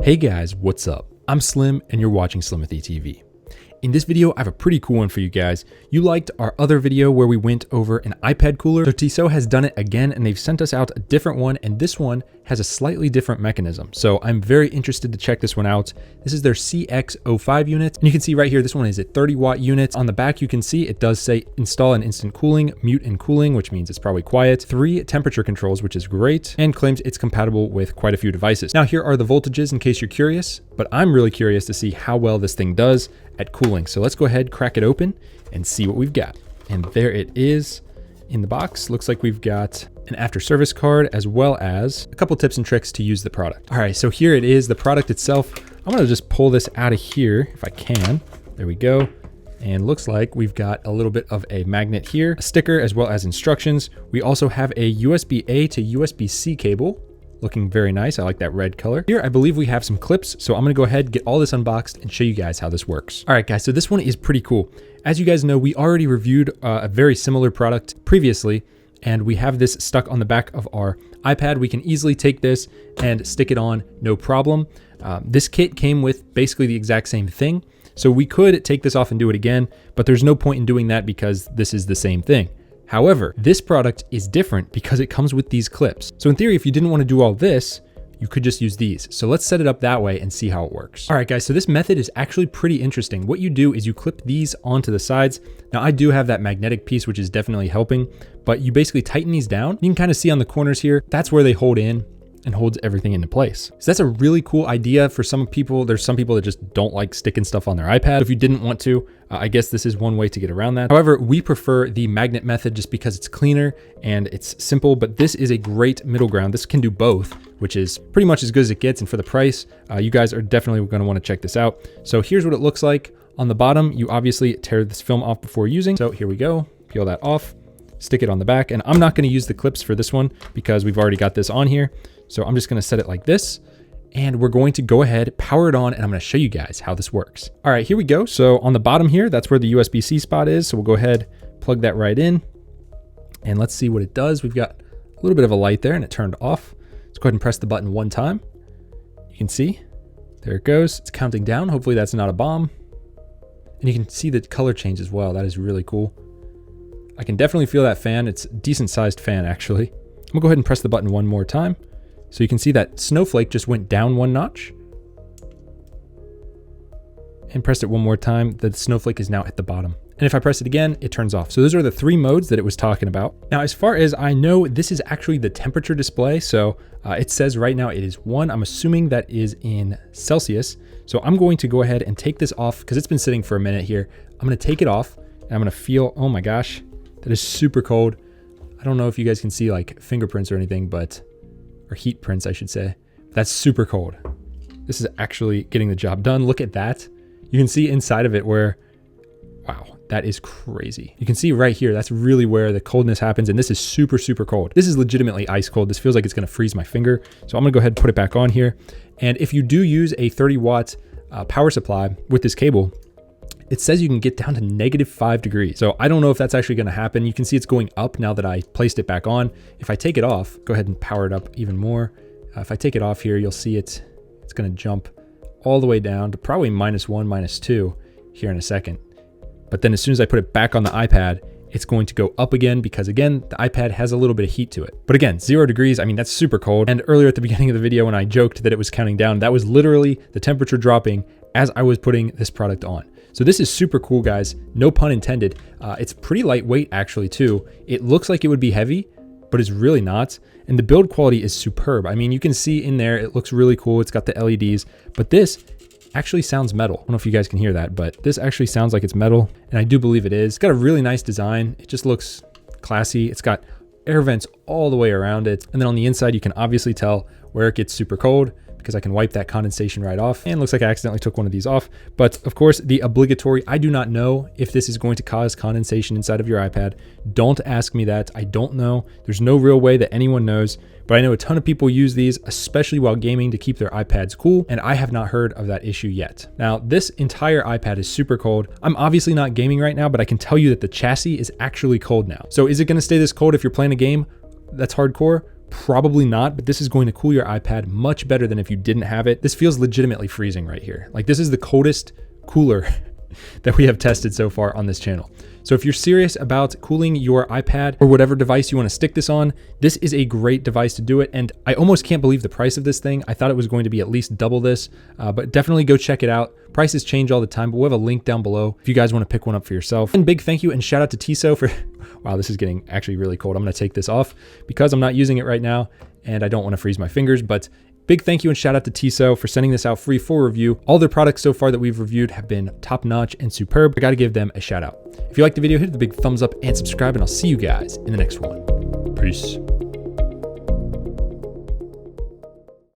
Hey guys, what's up? I'm Slim and you're watching Slimothy TV. In this video, I have a pretty cool one for you guys. You liked our other video where we went over an iPad cooler. So TEESSO has done it again and they've sent us out a different one, and this one has a slightly different mechanism. So I'm very interested to check this one out. This is their CX05 unit. And you can see right here, this one is a 30 watt unit. On the back, you can see it does say install an instant cooling, mute and cooling, which means it's probably quiet, 3 temperature controls, which is great, and claims it's compatible with quite a few devices. Now here are the voltages in case you're curious, but I'm really curious to see how well this thing does at cooling. So let's go ahead, crack it open and see what we've got. And there it is in the box. Looks like we've got an after service card as well as a couple tips and tricks to use the product. All right, so here it is, the product itself. I'm gonna just pull this out of here if I can. There we go. And looks like we've got a little bit of a magnet here, a sticker, as well as instructions. We also have a USB-A to USB-C cable. Looking very nice. I like that red color. Here, I believe we have some clips. So I'm going to go ahead, get all this unboxed and show you guys how this works. All right, guys. So this one is pretty cool. As you guys know, we already reviewed a very similar product previously, and we have this stuck on the back of our iPad. We can easily take this and stick it on, no problem. This kit came with basically the exact same thing. So we could take this off and do it again, but there's no point in doing that because this is the same thing. However, this product is different because it comes with these clips. So in theory, if you didn't want to do all this, you could just use these. So let's set it up that way and see how it works. All right, guys, so this method is actually pretty interesting. What you do is you clip these onto the sides. Now I do have that magnetic piece, which is definitely helping, but you basically tighten these down. You can kind of see on the corners here, that's where they hold in and holds everything into place. So that's a really cool idea for some people. There's some people that just don't like sticking stuff on their iPad. If you didn't want to, I guess this is one way to get around that. However, we prefer the magnet method just because it's cleaner and it's simple, but this is a great middle ground. This can do both, which is pretty much as good as it gets. And for the price, you guys are definitely gonna wanna check this out. So here's what it looks like. On the bottom, you obviously tear this film off before using. So here we go, peel that off, stick it on the back. And I'm not gonna use the clips for this one because we've already got this on here. So I'm just gonna set it like this and we're going to go ahead, power it on, and I'm gonna show you guys how this works. All right, here we go. So on the bottom here, that's where the USB-C spot is. So we'll go ahead, plug that right in and let's see what it does. We've got a little bit of a light there and it turned off. Let's go ahead and press the button one time. You can see, there it goes. It's counting down. Hopefully that's not a bomb. And you can see the color change as well. That is really cool. I can definitely feel that fan. It's a decent sized fan actually. I'm gonna go ahead and press the button one more time. So you can see that snowflake just went down one notch. And pressed it one more time, the snowflake is now at the bottom. And if I press it again, it turns off. So those are the 3 modes that it was talking about. Now, as far as I know, this is actually the temperature display. So it says right now it is 1. I'm assuming that is in Celsius. So I'm going to go ahead and take this off because it's been sitting for a minute here. I'm gonna take it off and I'm gonna feel, oh my gosh, that is super cold. I don't know if you guys can see like fingerprints or anything, or heat prints, I should say. That's super cold. This is actually getting the job done. Look at that. You can see inside of it where, wow, that is crazy. You can see right here, that's really where the coldness happens. And this is super, super cold. This is legitimately ice cold. This feels like it's gonna freeze my finger. So I'm gonna go ahead and put it back on here. And if you do use a 30 watt power supply with this cable, it says you can get down to -5 degrees. So I don't know if that's actually gonna happen. You can see it's going up now that I placed it back on. If I take it off, go ahead and power it up even more. If I take it off here, you'll see it's gonna jump all the way down to probably -1, -2 here in a second. But then as soon as I put it back on the iPad, it's going to go up again because again, the iPad has a little bit of heat to it. But again, 0 degrees, I mean, that's super cold. And earlier at the beginning of the video when I joked that it was counting down, that was literally the temperature dropping as I was putting this product on. So this is super cool, guys. No pun intended. It's pretty lightweight actually too. It looks like it would be heavy, but it's really not. And the build quality is superb. I mean, you can see in there, it looks really cool. It's got the LEDs, but this actually sounds metal. I don't know if you guys can hear that, but this actually sounds like it's metal. And I do believe it is. It's got a really nice design. It just looks classy. It's got air vents all the way around it. And then on the inside, you can obviously tell where it gets super cold because I can wipe that condensation right off. And it looks like I accidentally took one of these off. But of course, the obligatory, I do not know if this is going to cause condensation inside of your iPad. Don't ask me that. I don't know. There's no real way that anyone knows. But I know a ton of people use these, especially while gaming, to keep their iPads cool, and I have not heard of that issue yet. Now, this entire iPad is super cold. I'm obviously not gaming right now, but I can tell you that the chassis is actually cold now. So is it gonna stay this cold if you're playing a game that's hardcore? Probably not, but this is going to cool your iPad much better than if you didn't have it. This feels legitimately freezing right here. Like, this is the coldest cooler that we have tested so far on this channel. So if you're serious about cooling your iPad or whatever device you want to stick this on, this is a great device to do it. And I almost can't believe the price of this thing. I thought it was going to be at least double this, but definitely go check it out. Prices change all the time, but we'll have a link down below if you guys want to pick one up for yourself. And big thank you and shout out to TEESSO for, wow, this is getting actually really cold. I'm going to take this off because I'm not using it right now and I don't want to freeze my fingers, but big thank you and shout out to TEESSO for sending this out free for review. All their products so far that we've reviewed have been top notch and superb. I got to give them a shout out. If you liked the video, hit the big thumbs up and subscribe, and I'll see you guys in the next one. Peace.